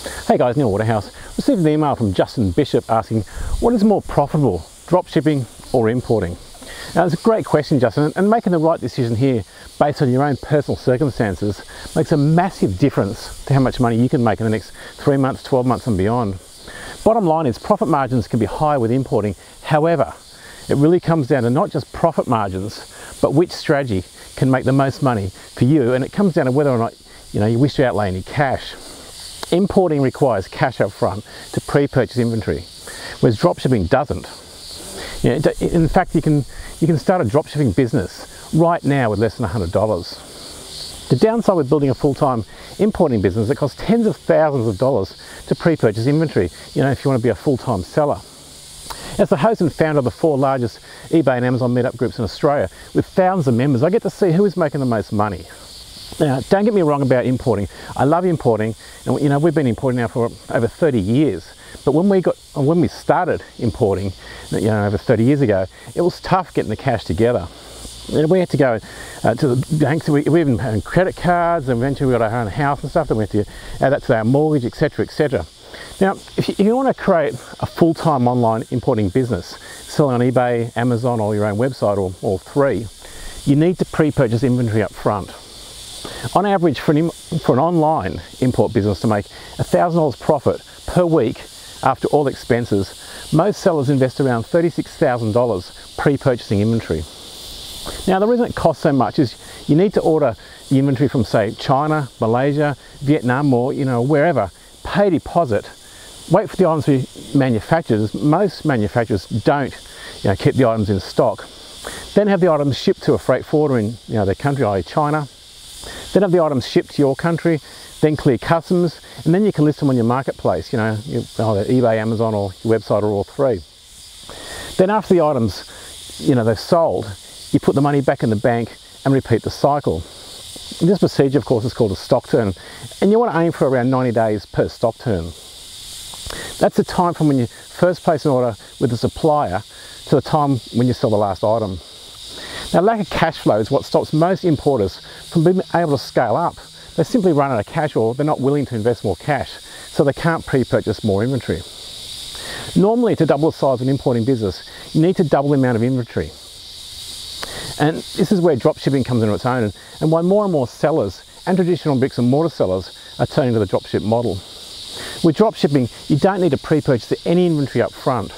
Hey guys, Neil Waterhouse. Received an email from Justin Bishop asking, what is more profitable, dropshipping or importing? Now it's a great question, Justin, and making the right decision here based on your own personal circumstances makes a massive difference to how much money you can make in the next 3 months, 12 months and beyond. Bottom line is profit margins can be higher with importing. However, it really comes down to not just profit margins, but which strategy can make the most money for you, and it comes down to whether or not you wish to outlay any cash. Importing requires cash up front to pre-purchase inventory, whereas dropshipping doesn't. In fact, you can start a dropshipping business right now with less than $100. The downside with building a full-time importing business, it costs tens of thousands of dollars to pre-purchase inventory, if you want to be a full-time seller. As the host and founder of the 4 largest eBay and Amazon meetup groups in Australia, with thousands of members, I get to see who is making the most money. Now, don't get me wrong about importing. I love importing, and we've been importing now for over 30 years. But when we started importing, over 30 years ago, it was tough getting the cash together. We had to go to the banks. We even had credit cards, and eventually we got our own house and stuff. Then we had to add that to our mortgage, etc., etc. Now, if you want to create a full-time online importing business, selling on eBay, Amazon, or your own website, or all three, you need to pre-purchase inventory up front. On average, for an online import business to make $1,000 profit per week after all expenses, most sellers invest around $36,000 pre-purchasing inventory. Now, the reason it costs so much is you need to order the inventory from, say, China, Malaysia, Vietnam, or wherever. Pay a deposit, wait for the items to be manufactured. Most manufacturers don't keep the items in stock. Then have the items shipped to a freight forwarder in their country, i.e. China. Then have the items shipped to your country, then clear customs, and then you can list them on your marketplace, either eBay, Amazon, or your website, or all three. Then after the items, they're sold, you put the money back in the bank and repeat the cycle. This procedure, of course, is called a stock turn, and you want to aim for around 90 days per stock turn. That's the time from when you first place an order with the supplier to the time when you sell the last item. Now, lack of cash flow is what stops most importers from being able to scale up. They simply run out of cash, or they're not willing to invest more cash, so they can't pre-purchase more inventory. Normally, to double the size of an importing business, you need to double the amount of inventory. And this is where dropshipping comes into its own, and why more and more sellers and traditional bricks and mortar sellers are turning to the dropship model. With dropshipping, you don't need to pre-purchase any inventory up front,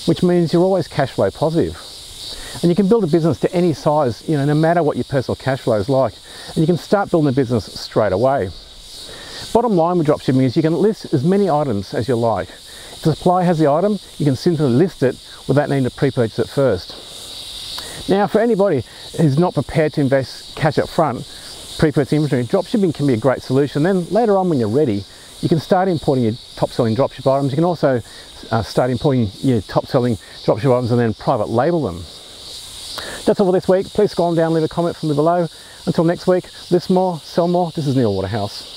which means you're always cash flow positive. And you can build a business to any size, no matter what your personal cash flow is like, and you can start building a business straight away. Bottom line with dropshipping is you can list as many items as you like. If the supplier has the item, you can simply list it without needing to pre-purchase it first. Now, for anybody who's not prepared to invest cash up front, pre-purchase inventory, dropshipping can be a great solution. Then later on, when you're ready, you can start importing your top-selling dropship items. You can also start importing your top-selling dropship items and then private label them. That's all for this week. Please scroll on down, leave a comment from below. Until next week, list more, sell more. This is Neil Waterhouse.